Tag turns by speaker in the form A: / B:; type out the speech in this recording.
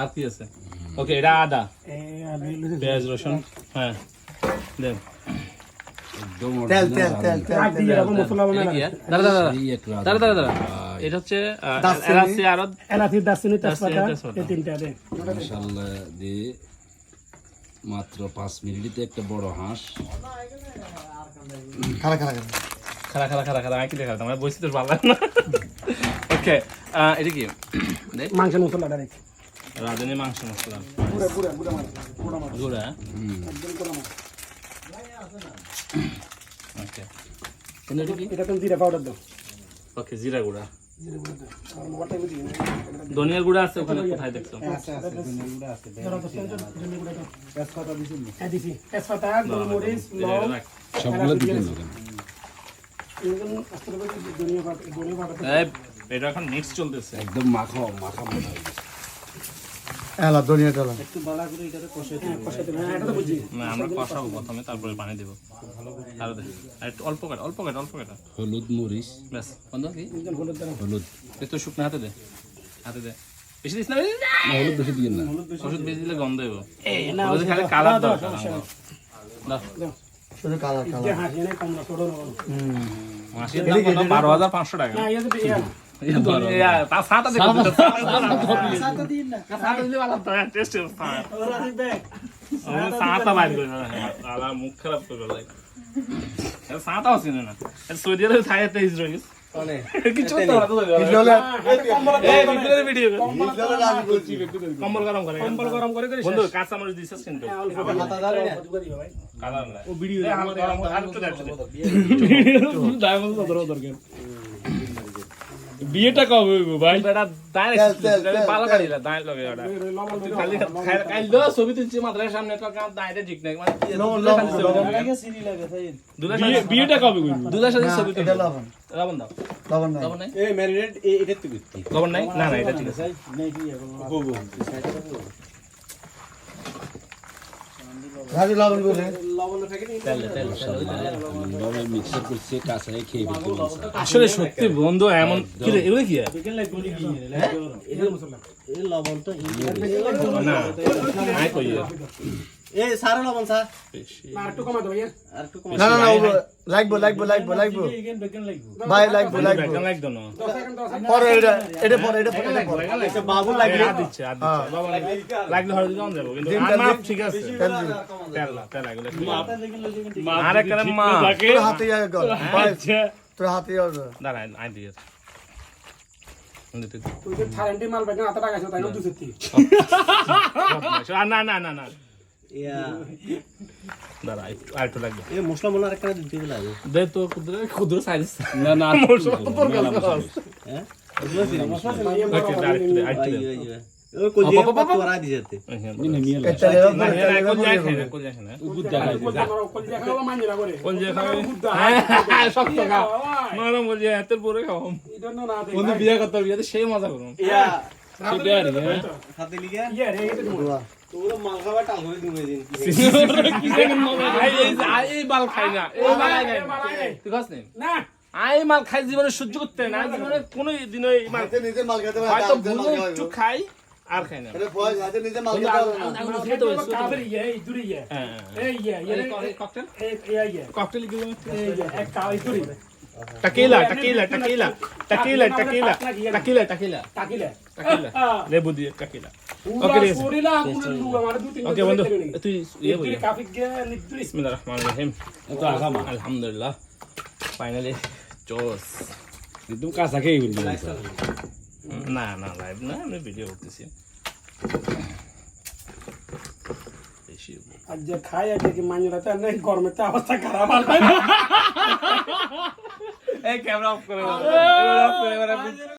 A: আর কি আছে? ওকে, এটা আদা, পেঁয়াজ, রসুন। হ্যাঁ, দেন।
B: তেল তেল তেল তেল
A: দাঁড়া। এটা হচ্ছে এলাচি আর
C: এলাচি, দারচিনি, তেজপাতা, এই তিনটা দে।
D: মশলা দিয়ে মাত্র 5 মিনিটে একটা বড় হাঁস।
B: খারা খারা খারা
A: খারা আঁকি দেখা আমরা বসি তো ভালো লাগে না। ওকে, এটা কি?
C: মাংস মশলাটা দেখ।
A: রাঁধুনি মাংস মশলা গুঁড়া। ওকে,
C: এটা তুমি জিরা পাউডার দাও।
A: ওকে, জিরা গুঁড়া। ধনিয়ার গুঁড়া আছে ওখানে, কোথায় দেখছো?
C: তেজপাতা, গোলমরিচ, লং,
D: সবগুলো দিবেন না
A: এটা এখন মিক্স চলতেছে।
D: একদম মাখা মাখা মনে হয়।
B: এলা ধনিয়া ডালা
A: না, আমরা কষাবো প্রথমে, তারপরে পানি দেবো। আরো দে, আর একটু অল্প কাটা।
D: হলুদ মরিচ,
A: ব্যাস, বন্ধ কি?
D: হলুদ
A: একটু শুকনো হাতে দে। বেশি দিস না,
D: হলুদ বেশি দিবেন না।
A: ওষুধ বেশি দিলে গন্ধ হইব। খালি কালার দরকার।
B: শুধু কালার
A: মাসির দাম কত? 12,500 টাকা। মুখ খারাপ করে সাঁতাও চিনে না। সৌদি আরবে থাকে 23 রয়েছে কম্বল গরম করে বন্ধু কাঁচা মরিচ দিছিস কিন্তু বিয়েটা কবে হইব ভাই? ভালো গাড়িলা দাঁড় লগে খালি খাইল ছবি তুলছি মাত্রার সামনে তো দাঁড়ে ঠিক নাই মানে বিয়েটা কবে হইব? দুলার সাথে ছবি তুলছি। লবণ দাও, লবণ নাই,
E: এই ম্যারিনেট এটা তো বিক্রি
A: লবণ নাই, না এটা ঠিক আছে।
B: রাজু লবণ করে
D: মিক্সার করছে কাঁচাই খেয়ে ফেলতে।
A: আসলে সত্যি বন্ধু এমন কি রে, এগুলো কি
E: লবণটা
A: না নাই কই
E: এই সারা লবণ স্যার
C: আর একটু কমা দাও ভাইয়া।
E: আর একটু কম
B: না লাগবো ভাই লাগবো
A: লাগতো না।
B: পরে এটা পরে
E: বাবু লাগবে
A: দিচ্ছে লাগলে হয়তো জন যাবো কিন্তু মাপ ঠিক আছে। তেল এগুলো আর একটা মা
B: তোর হাতে আগে কর ভাই তোর হাতে আগে
A: দাঁড়া আই দিয়ে
C: ওই যে থাইল্যান্ডে মাল বেচে আটা টাকা আছে তাই না 230।
A: না
E: ইয়া
A: দাঁড়া আর একটু লাগবে।
E: এই মশলা মনে আরেকটা দিতে লাগে
A: দে তো ক্ষুদ্র সাইজ
D: না না
E: হ্যাঁ
C: মশলা
A: আরেকটু
E: ওই কোজিয়া তোরা দি যেতে
B: এটা
C: খাওয়া মাইনে না করে।
A: বন্ধু বিয়ে করতে বিয়েতে সেই মজা করুন।
E: ইয়া
A: সেটা আর কি, হ্যাঁ।
E: হাতে লিগে
C: ইয়া রে এটা দিব।
E: তোরা মাল খাবার টাল করে দিবে দিন
A: এই মাল খাই না, এই মাল খাই না। তুই খাস নি?
C: না
A: এই মাল খাই জীবনে সহ্য করতে না, জীবনে কোনো দিন এই মাল
B: নিজে মাল খেতে
A: হয়তো ভুলে একটু খাই আর খাই না।
B: এটা ভয় হাতে নিজে মাল খেতে
C: কাফের ইয়া এই দূরে ইয়া এই ইয়া ইয়া
A: ককটেল
C: এই ইয়া
A: ককটেল কি
C: এই ইয়া এক কাও এই দূরে
A: Tequila.
C: তাকিলে
A: লেবু দিয়ে tequila.
C: ওকে সরিলা কুল লু আমার দুই তিন
A: ওকে বন্ধু তুই ইয়ে বল।
C: কাফি গে নিদ্রি
A: বিসমিল্লাহির রহমানির রহিম।
D: তো আগামা
A: আলহামদুলিল্লাহ ফাইনালি জোস।
D: একদম কাঁচা খেয়ে ফেলতে।
A: না লাইভ না, আমি ভিডিও করতেছি।
C: আজ যে খাই আজ কি মাইনরাতে না গরমেতে অবস্থা খারাপ আর ভাই
A: এই ক্যামেরা অফ করে